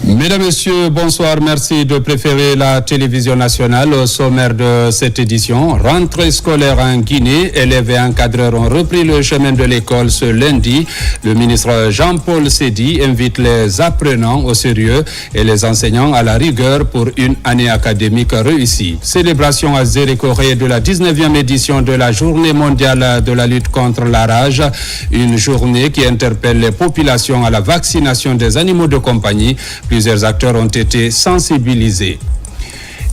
Mesdames, Messieurs, bonsoir. Merci de préférer la télévision nationale. Au sommaire de cette édition, rentrée scolaire en Guinée. Élèves et encadreurs ont repris le chemin de l'école ce lundi. Le ministre Jean-Paul Seydi invite les apprenants au sérieux et les enseignants à la rigueur pour une année académique réussie. Célébration à Zérékoré de la 19e édition de la Journée mondiale de la lutte contre la rage. Une journée qui interpelle les populations à la vaccination des animaux de compagnie. Plusieurs acteurs ont été sensibilisés.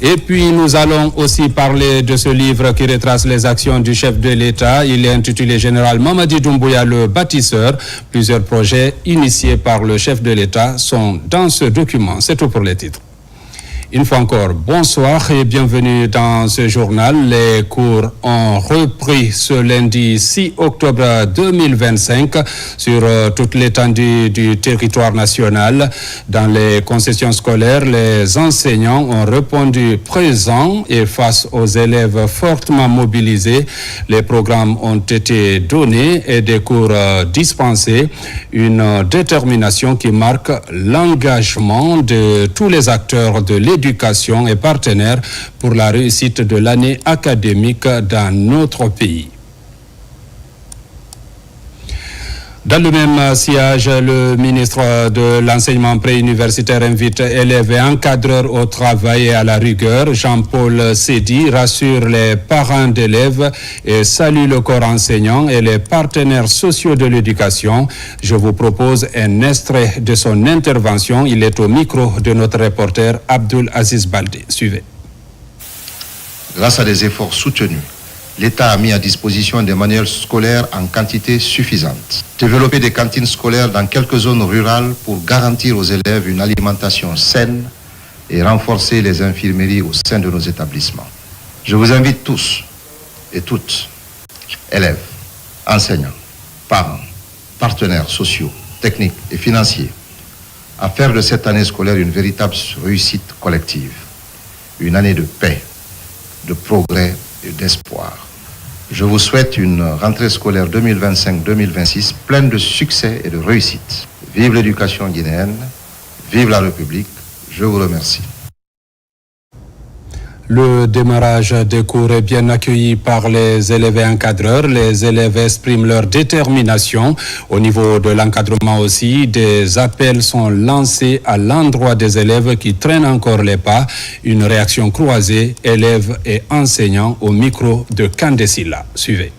Et puis nous allons aussi parler de ce livre qui retrace les actions du chef de l'État. Il est intitulé Général Mamadi Doumbouya le bâtisseur. Plusieurs projets initiés par le chef de l'État sont dans ce document. C'est tout pour les titres. Une fois encore, bonsoir et bienvenue dans ce journal. Les cours ont repris ce lundi 6 octobre 2025 sur toute l'étendue du territoire national. Dans les concessions scolaires, les enseignants ont répondu présents et face aux élèves fortement mobilisés. Les programmes ont été donnés et des cours dispensés. Une détermination qui marque l'engagement de tous les acteurs de l'éducation et partenaires pour la réussite de l'année académique dans notre pays. Dans le même sillage, le ministre de l'enseignement préuniversitaire invite élèves et encadreurs au travail et à la rigueur. Jean-Paul Seydi rassure les parents d'élèves et salue le corps enseignant et les partenaires sociaux de l'éducation. Je vous propose un extrait de son intervention. Il est au micro de notre reporter Abdul Aziz Baldé. Suivez. Grâce à des efforts soutenus, l'État a mis à disposition des manuels scolaires en quantité suffisante. Développer des cantines scolaires dans quelques zones rurales pour garantir aux élèves une alimentation saine et renforcer les infirmeries au sein de nos établissements. Je vous invite tous et toutes, élèves, enseignants, parents, partenaires sociaux, techniques et financiers, à faire de cette année scolaire une véritable réussite collective, une année de paix, de progrès et d'espoir. Je vous souhaite une rentrée scolaire 2025-2026 pleine de succès et de réussite. Vive l'éducation guinéenne, vive la République, je vous remercie. Le démarrage des cours est bien accueilli par les élèves et encadreurs. Les élèves expriment leur détermination. Au niveau de l'encadrement aussi, des appels sont lancés à l'endroit des élèves qui traînent encore les pas. Une réaction croisée, élèves et enseignants au micro de Kandesila. Suivez.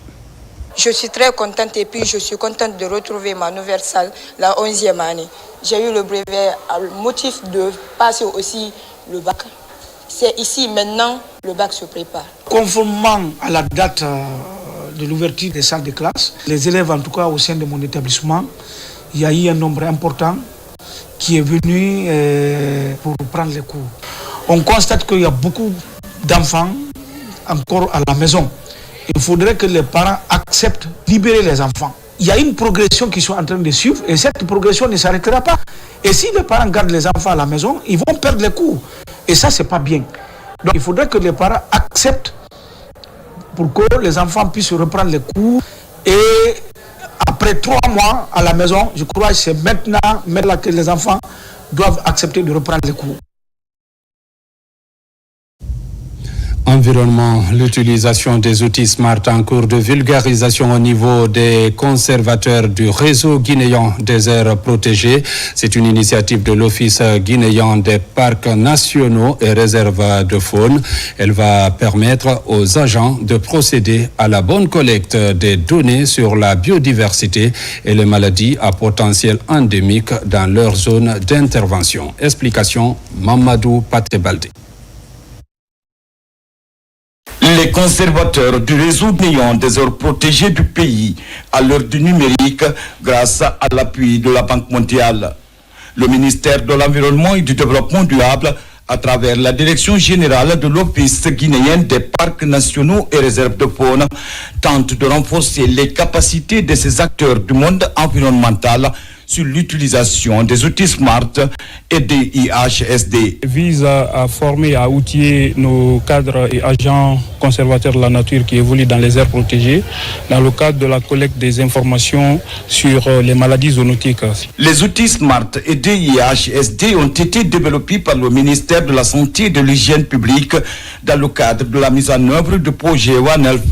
Je suis très contente et puis je suis contente de retrouver ma nouvelle salle, la 11e année. J'ai eu le brevet à motif de passer aussi le bac. C'est ici maintenant le bac se prépare. Conformément à la date de l'ouverture des salles de classe, les élèves en tout cas au sein de mon établissement, il y a eu un nombre important qui est venu pour prendre les cours. On constate qu'il y a beaucoup d'enfants encore à la maison. Il faudrait que les parents acceptent de libérer les enfants. Il y a une progression qu'ils sont en train de suivre et cette progression ne s'arrêtera pas. Et si les parents gardent les enfants à la maison, ils vont perdre les cours. Et ça, c'est pas bien. Donc, il faudrait que les parents acceptent pour que les enfants puissent reprendre les cours. Et après 3 mois à la maison, je crois que c'est maintenant que les enfants doivent accepter de reprendre les cours. Environnement, l'utilisation des outils SMART en cours de vulgarisation au niveau des conservateurs du réseau guinéen des aires protégées. C'est une initiative de l'Office guinéen des parcs nationaux et réserves de faune. Elle va permettre aux agents de procéder à la bonne collecte des données sur la biodiversité et les maladies à potentiel endémique dans leur zone d'intervention. Explication, Mamadou Patebalde. Les conservateurs du réseau guinéen des aires protégées du pays à l'heure du numérique grâce à l'appui de la Banque mondiale. Le ministère de l'Environnement et du Développement durable, à travers la Direction générale de l'Office guinéen des parcs nationaux et réserves de faune, tente de renforcer les capacités de ces acteurs du monde environnemental sur l'utilisation des outils SMART et des IHSD. Vise à former, à outiller nos cadres et agents conservateurs de la nature qui évoluent dans les aires protégées dans le cadre de la collecte des informations sur les maladies zoonotiques. Les outils SMART et DIHSD ont été développés par le ministère de la Santé et de l'Hygiène publique dans le cadre de la mise en œuvre du projet One Health,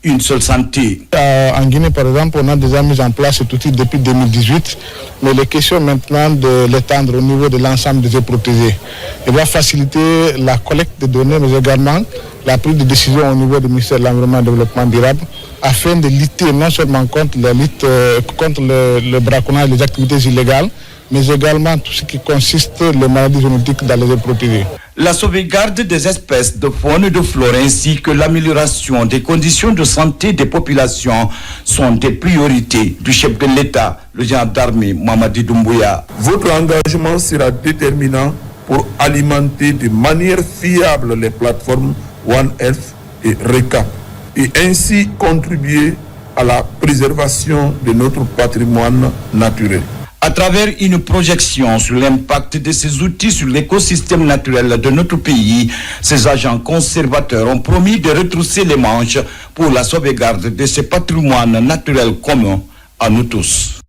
une seule santé. En Guinée, par exemple, on a déjà mis en place cet outil depuis 2018, mais les questions maintenant de l'étendre au niveau de l'ensemble des aires protégées. Il va faciliter la collecte de données, mais également la prise de décision au niveau du ministère de l'Environnement et du Développement durable, afin de lutter non seulement contre le braconnage et les activités illégales, mais également tout ce qui consiste les maladies zoonotiques dans les aires protégées. La sauvegarde des espèces de faune et de flore ainsi que l'amélioration des conditions de santé des populations sont des priorités du chef de l'État, le général d'armée Mamadi Doumbouya. Votre engagement sera déterminant pour alimenter de manière fiable les plateformes One Health et RECAP et ainsi contribuer à la préservation de notre patrimoine naturel. À travers une projection sur l'impact de ces outils sur l'écosystème naturel de notre pays, ces agents conservateurs ont promis de retrousser les manches pour la sauvegarde de ce patrimoine naturel commun à nous tous.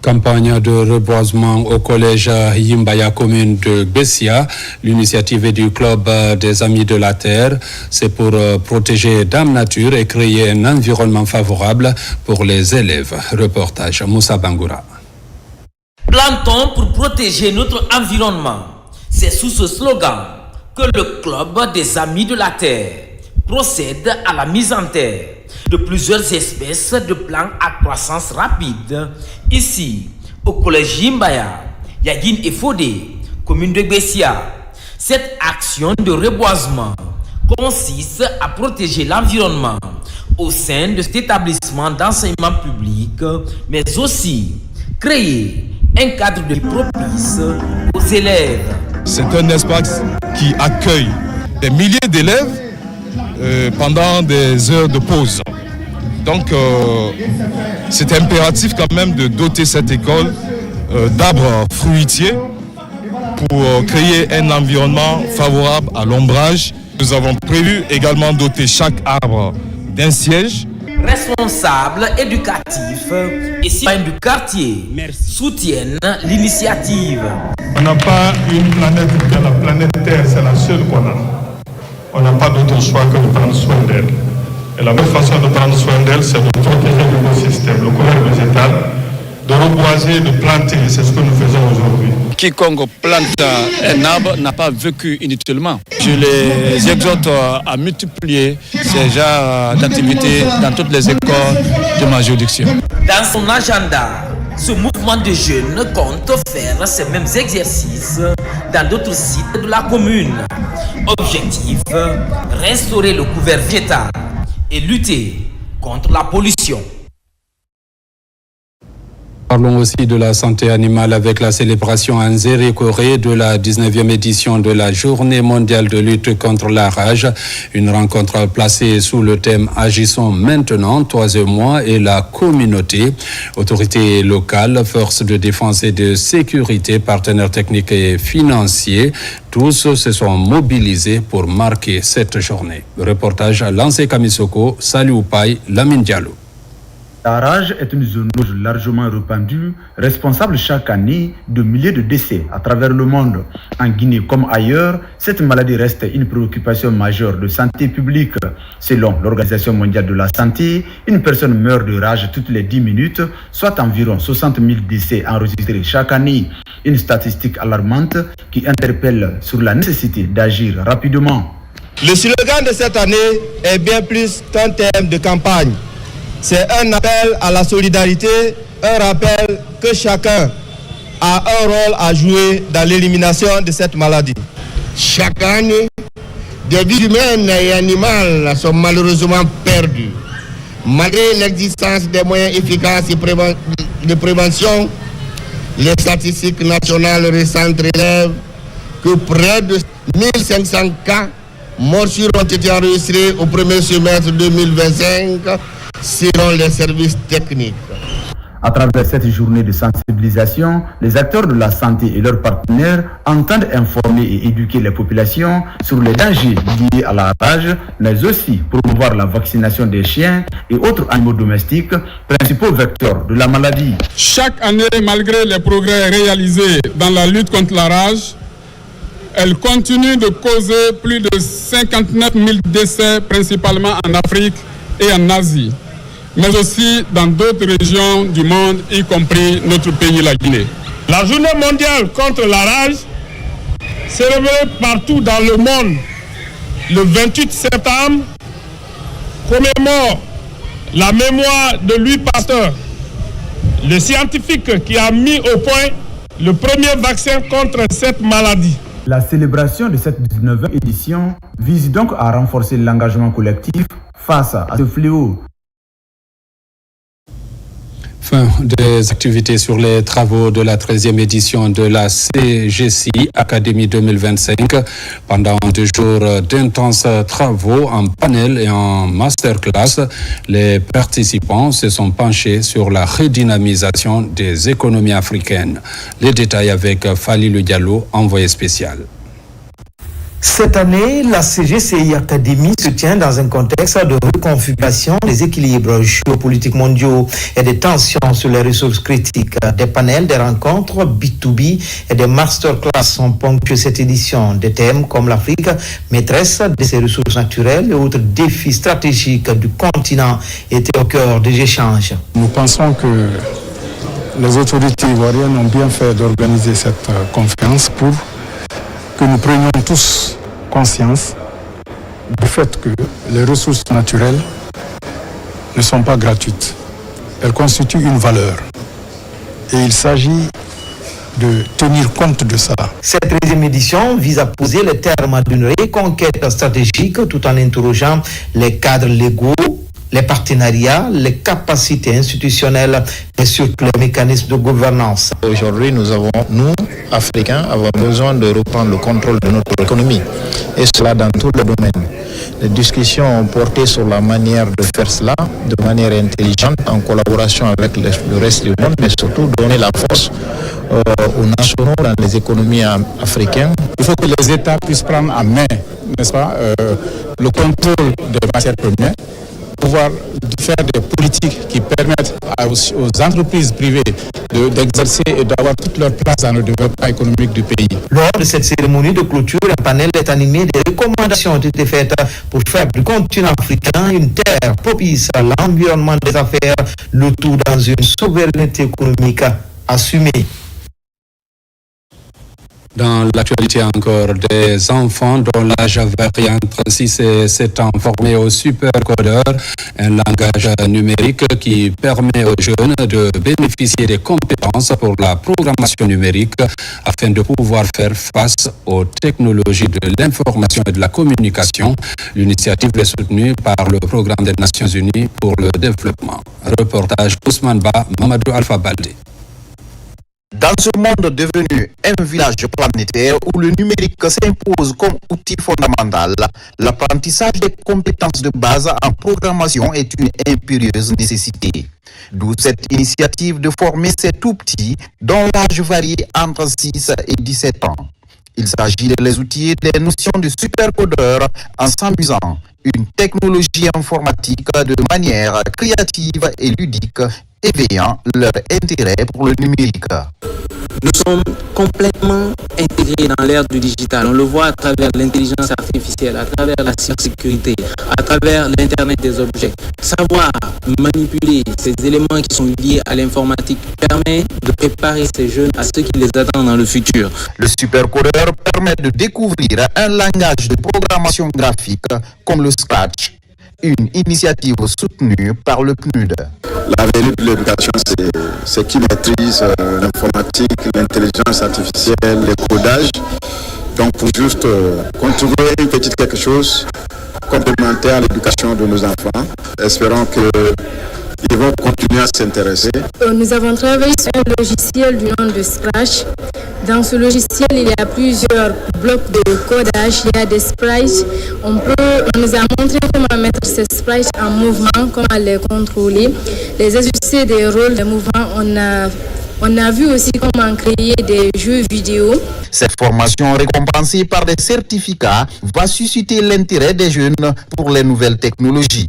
Campagne de reboisement au collège Yimbaya, commune de Bessia. L'initiative est du club des Amis de la Terre. C'est pour protéger Dame Nature et créer un environnement favorable pour les élèves. Reportage Moussa Bangoura. Plantons pour protéger notre environnement. C'est sous ce slogan que le club des Amis de la Terre procède à la mise en terre de plusieurs espèces de plantes à croissance rapide. Ici, au collège Yimbaya, Yagin et Fodé, commune de Bessia. Cette action de reboisement consiste à protéger l'environnement au sein de cet établissement d'enseignement public, mais aussi créer un cadre de propice aux élèves. C'est un espace qui accueille des milliers d'élèves pendant des heures de pause. Donc, c'est impératif quand même de doter cette école d'arbres fruitiers pour créer un environnement favorable à l'ombrage. Nous avons prévu également doter chaque arbre d'un siège. Responsables éducatifs et citoyens du quartier soutiennent l'initiative. On n'a pas une planète, la planète Terre, c'est la seule qu'on a. On n'a pas d'autre choix que de prendre soin d'elle. Et la meilleure façon de prendre soin d'elle, c'est de protéger l'écosystème, le couvert végétal, de reboiser, de planter. C'est ce que nous faisons aujourd'hui. Quiconque plante un arbre n'a pas vécu inutilement. Je les exhorte à multiplier ces genres d'activités dans toutes les écoles de ma juridiction. Dans son agenda, ce mouvement de jeunes compte faire ces mêmes exercices dans d'autres sites de la commune. Objectif, restaurer le couvert végétal et lutter contre la pollution. Parlons aussi de la santé animale avec la célébration en Zérékoré de la 19e édition de la Journée mondiale de lutte contre la rage. Une rencontre placée sous le thème « Agissons maintenant, toi et moi et la communauté ». Autorités locales, forces de défense et de sécurité, partenaires techniques et financiers, tous se sont mobilisés pour marquer cette journée. Reportage à Lancé Kamisoko, Saliou Paye, Lamine Diallo. La rage est une zoonose largement répandue, responsable chaque année de milliers de décès à travers le monde. En Guinée comme ailleurs, cette maladie reste une préoccupation majeure de santé publique. Selon l'Organisation mondiale de la santé, une personne meurt de rage toutes les 10 minutes, soit environ 60 000 décès enregistrés chaque année. Une statistique alarmante qui interpelle sur la nécessité d'agir rapidement. Le slogan de cette année est bien plus qu'un thème de campagne. C'est un appel à la solidarité, un rappel que chacun a un rôle à jouer dans l'élimination de cette maladie. Chaque année, des vies humaines et animales sont malheureusement perdues. Malgré l'existence des moyens efficaces de prévention, les statistiques nationales récentes relèvent que près de 1500 cas morsures ont été enregistrés au premier semestre 2025 selon les services techniques. À travers cette journée de sensibilisation, les acteurs de la santé et leurs partenaires entendent informer et éduquer les populations sur les dangers liés à la rage, mais aussi promouvoir la vaccination des chiens et autres animaux domestiques, principaux vecteurs de la maladie. Chaque année, malgré les progrès réalisés dans la lutte contre la rage, elle continue de causer plus de 59 000 décès, principalement en Afrique et en Asie, mais aussi dans d'autres régions du monde, y compris notre pays, la Guinée. La journée mondiale contre la rage, célébrée partout dans le monde le 28 septembre, commémore la mémoire de Louis Pasteur, le scientifique qui a mis au point le premier vaccin contre cette maladie. La célébration de cette 19e édition vise donc à renforcer l'engagement collectif face à ce fléau. Fin des activités sur les travaux de la 13e édition de la CGCI Académie 2025. Pendant 2 jours d'intenses travaux en panel et en masterclass, les participants se sont penchés sur la redynamisation des économies africaines. Les détails avec Falilou Diallo, envoyé spécial. Cette année, la CGCI Académie se tient dans un contexte de reconfiguration des équilibres géopolitiques mondiaux et des tensions sur les ressources critiques. Des panels, des rencontres B2B et des masterclass ont ponctué cette édition. Des thèmes comme l'Afrique, maîtresse de ses ressources naturelles et autres défis stratégiques du continent étaient au cœur des échanges. Nous pensons que les autorités ivoiriennes ont bien fait d'organiser cette conférence pour que nous prenions tous conscience du fait que les ressources naturelles ne sont pas gratuites. Elles constituent une valeur. Et il s'agit de tenir compte de ça. Cette 13e édition vise à poser les termes d'une reconquête stratégique tout en interrogeant les cadres légaux, les partenariats, les capacités institutionnelles et surtout les mécanismes de gouvernance. Aujourd'hui, nous, Africains, avons besoin de reprendre le contrôle de notre économie, et cela dans tous les domaines. Les discussions ont porté sur la manière de faire cela de manière intelligente, en collaboration avec le reste du monde, mais surtout donner la force aux nationaux dans les économies africaines. Il faut que les États puissent prendre en main, n'est-ce pas, le contrôle des matières premières, pouvoir faire des politiques qui permettent aux entreprises privées d'exercer et d'avoir toute leur place dans le développement économique du pays. Lors de cette cérémonie de clôture, un panel est animé. Des recommandations ont été faites pour faire du continent africain une terre propice à l'environnement des affaires, le tout dans une souveraineté économique assumée. Dans l'actualité encore, des enfants dont l'âge varie entre 6 et 7 ans formés au supercodeur, un langage numérique qui permet aux jeunes de bénéficier des compétences pour la programmation numérique afin de pouvoir faire face aux technologies de l'information et de la communication. L'initiative est soutenue par le Programme des Nations Unies pour le développement. Reportage Ousmane Ba, Mamadou Alpha Baldé. Dans ce monde devenu un village planétaire où le numérique s'impose comme outil fondamental, l'apprentissage des compétences de base en programmation est une impérieuse nécessité. D'où cette initiative de former ces tout-petits dont l'âge varie entre 6 et 17 ans. Il s'agit de les outiller des notions de supercodeur en s'amusant, une technologie informatique de manière créative et ludique, éveillant leur intérêt pour le numérique. Nous sommes complètement intégrés dans l'ère du digital. On le voit à travers l'intelligence artificielle, à travers la cybersécurité, à travers l'Internet des objets. Savoir manipuler ces éléments qui sont liés à l'informatique permet de préparer ces jeunes à ce qui les attend dans le futur. Le supercodeur permet de découvrir un langage de programmation graphique comme le Scratch, une initiative soutenue par le PNUD. L'avenir de l'éducation, c'est qui maîtrise l'informatique, l'intelligence artificielle, le codage. Donc pour juste contribuer une petite quelque chose complémentaire à l'éducation de nos enfants. Espérons que ils vont continuer à s'intéresser. Nous avons travaillé sur un logiciel du nom de Scratch. Dans ce logiciel, il y a plusieurs blocs de codage, il y a des sprites. On nous a montré comment mettre ces sprites en mouvement, comment les contrôler, les ajuster des rôles de mouvement. On a vu aussi comment créer des jeux vidéo. Cette formation récompensée par des certificats va susciter l'intérêt des jeunes pour les nouvelles technologies.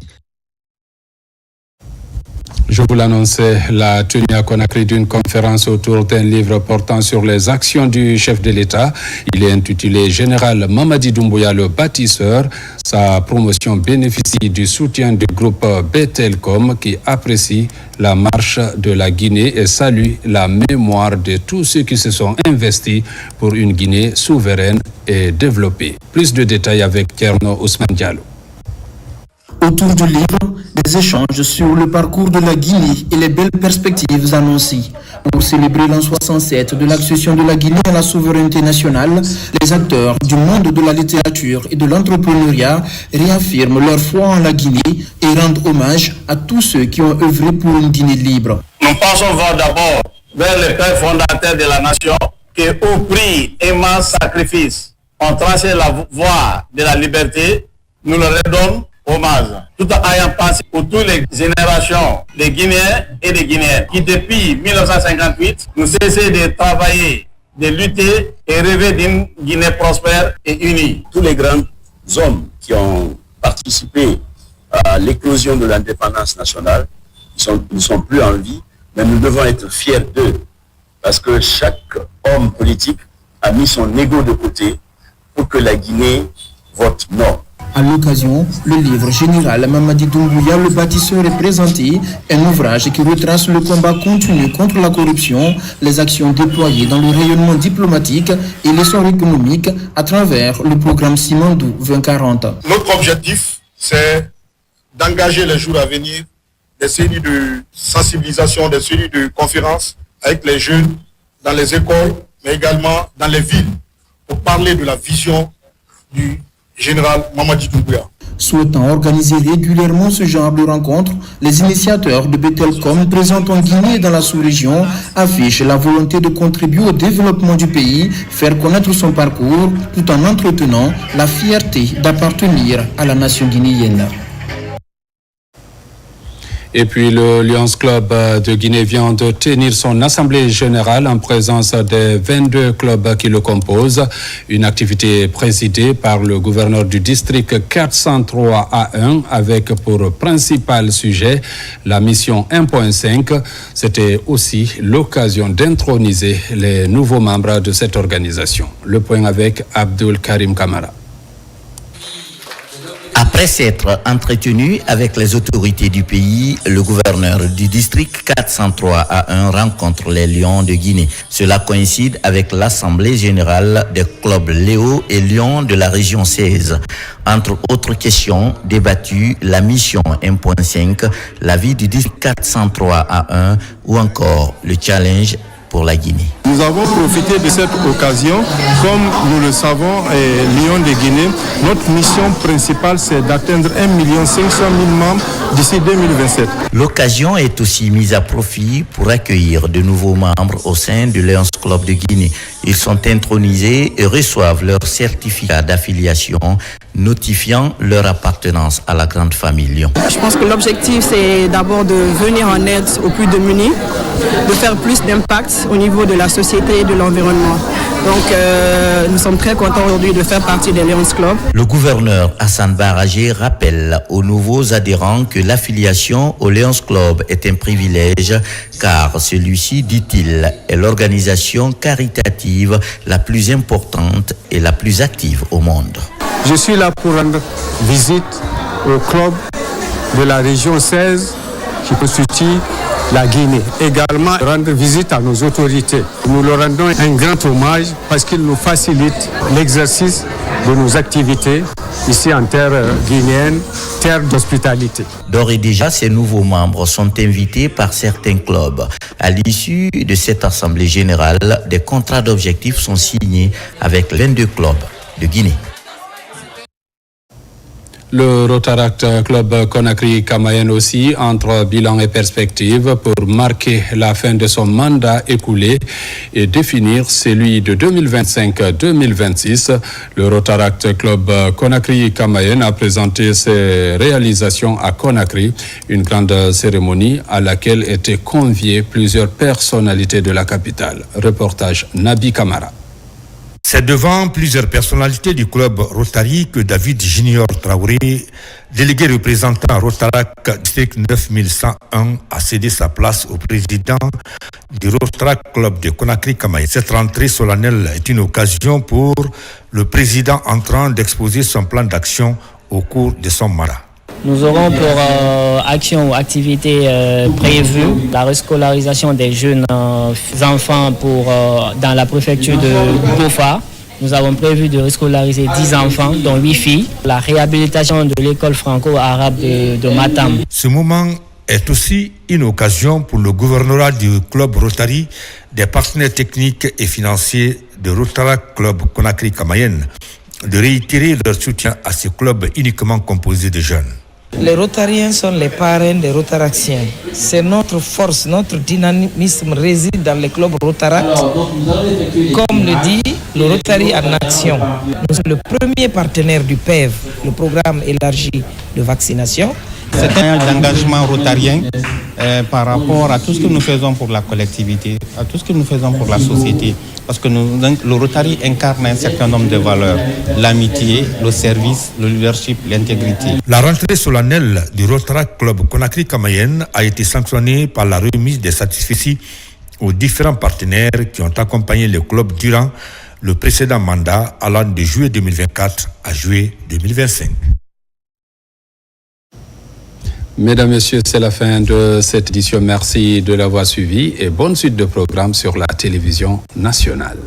Je vous l'annonçais, la tenue à Conakry d'une conférence autour d'un livre portant sur les actions du chef de l'État. Il est intitulé Général Mamadi Doumbouya le bâtisseur. Sa promotion bénéficie du soutien du groupe Betelcom qui apprécie la marche de la Guinée et salue la mémoire de tous ceux qui se sont investis pour une Guinée souveraine et développée. Plus de détails avec Tierno Ousmane Diallo. Autour du livre, des échanges sur le parcours de la Guinée et les belles perspectives annoncées. Pour célébrer l'an 67 de l'accession de la Guinée à la souveraineté nationale, les acteurs du monde de la littérature et de l'entrepreneuriat réaffirment leur foi en la Guinée et rendent hommage à tous ceux qui ont œuvré pour une Guinée libre. Nous pensons d'abord vers les pères fondateurs de la nation qui, au prix immense sacrifice, ont tracé la voie de la liberté. Nous leur redonnons hommage, tout en ayant pensé pour toutes les générations de Guinéens et de Guinéennes qui, depuis 1958, nous cessaient de travailler, de lutter et rêver d'une Guinée prospère et unie. Tous les grands hommes qui ont participé à l'éclosion de l'indépendance nationale ne sont plus en vie, mais nous devons être fiers d'eux parce que chaque homme politique a mis son ego de côté pour que la Guinée vote non. À l'occasion, le livre Général Mamadi Doumbouya le bâtisseur est présenté, un ouvrage qui retrace le combat continu contre la corruption, les actions déployées dans le rayonnement diplomatique et l'essor économique à travers le programme Simandou 2040. Notre objectif, c'est d'engager les jours à venir des séries de sensibilisation, des séries de conférences avec les jeunes dans les écoles, mais également dans les villes, pour parler de la vision du Général Mamadi Doumbouya. Souhaitant organiser régulièrement ce genre de rencontres, les initiateurs de Betelcom présents en Guinée et dans la sous-région affichent la volonté de contribuer au développement du pays, faire connaître son parcours, tout en entretenant la fierté d'appartenir à la nation guinéenne. Et puis le Lions Club de Guinée vient de tenir son assemblée générale en présence des 22 clubs qui le composent. Une activité présidée par le gouverneur du district 403A1 avec pour principal sujet la mission 1.5. C'était aussi l'occasion d'introniser les nouveaux membres de cette organisation. Le point avec Abdul Karim Kamara. Après s'être entretenu avec les autorités du pays, le gouverneur du district 403A1 rencontre les Lions de Guinée. Cela coïncide avec l'Assemblée générale des clubs Léo et Lions de la région 16. Entre autres questions débattues, la mission 1.5, la vie du district 403A1 ou encore le challenge pour la Guinée. Nous avons profité de cette occasion. Comme nous le savons, Lions de Guinée, notre mission principale, c'est d'atteindre 1 500 000 membres d'ici 2027. L'occasion est aussi mise à profit pour accueillir de nouveaux membres au sein du Lions Club de Guinée. Ils sont intronisés et reçoivent leur certificat d'affiliation, notifiant leur appartenance à la grande famille Lion. Je pense que l'objectif, c'est d'abord de venir en aide aux plus démunis, de faire plus d'impact au niveau de la société et de l'environnement. Donc nous sommes très contents aujourd'hui de faire partie des Lions Club. Le gouverneur Hassan Baragé rappelle aux nouveaux adhérents que l'affiliation au Lions Club est un privilège car celui-ci, dit-il, est l'organisation caritative la plus importante et la plus active au monde. Je suis là pour rendre visite au club de la région 16 qui constitue la Guinée. Également rendre visite à nos autorités. Nous leur rendons un grand hommage parce qu'ils nous facilitent l'exercice de nos activités ici en terre guinéenne, terre d'hospitalité. D'ores et déjà, ces nouveaux membres sont invités par certains clubs. À l'issue de cette assemblée générale, des contrats d'objectifs sont signés avec 22 clubs de Guinée. Le Rotaract Club Conakry Camayen aussi entre bilan et perspective pour marquer la fin de son mandat écoulé et définir celui de 2025-2026. Le Rotaract Club Conakry Camayen a présenté ses réalisations à Conakry, une grande cérémonie à laquelle étaient conviées plusieurs personnalités de la capitale. Reportage Nabi Kamara. C'est devant plusieurs personnalités du club Rotary que David Junior Traoré, délégué représentant Rotaract District 91, a cédé sa place au président du Rotaract Club de Conakry Camayen. Cette rentrée solennelle est une occasion pour le président entrant d'exposer son plan d'action au cours de son mandat. Nous aurons pour action ou activité prévue la rescolarisation des jeunes enfants dans la préfecture de Gofa. Nous avons prévu de rescolariser 10 enfants, dont 8 filles. La réhabilitation de l'école franco-arabe de Matam. Ce moment est aussi une occasion pour le gouvernorat du club Rotary, des partenaires techniques et financiers de Rotaract Club Conakry Camayen, de réitérer leur soutien à ce club uniquement composé de jeunes. Les Rotariens sont les parrains des Rotaractiens. C'est notre force, notre dynamisme réside dans les clubs Rotaract. Comme le dit le Rotary en action, nous sommes le premier partenaire du PEV, le programme élargi de vaccination. C'est un engagement rotarien par rapport à tout ce que nous faisons pour la collectivité, à tout ce que nous faisons pour la société. Parce que le Rotary incarne un certain nombre de valeurs, l'amitié, le service, le leadership, l'intégrité. La rentrée solennelle du Rotaract Club Conakry Camayen a été sanctionnée par la remise des satisfecits aux différents partenaires qui ont accompagné le club durant le précédent mandat allant de juillet 2024 à juillet 2025. Mesdames, Messieurs, c'est la fin de cette édition. Merci de l'avoir suivi et bonne suite de programmes sur la télévision nationale.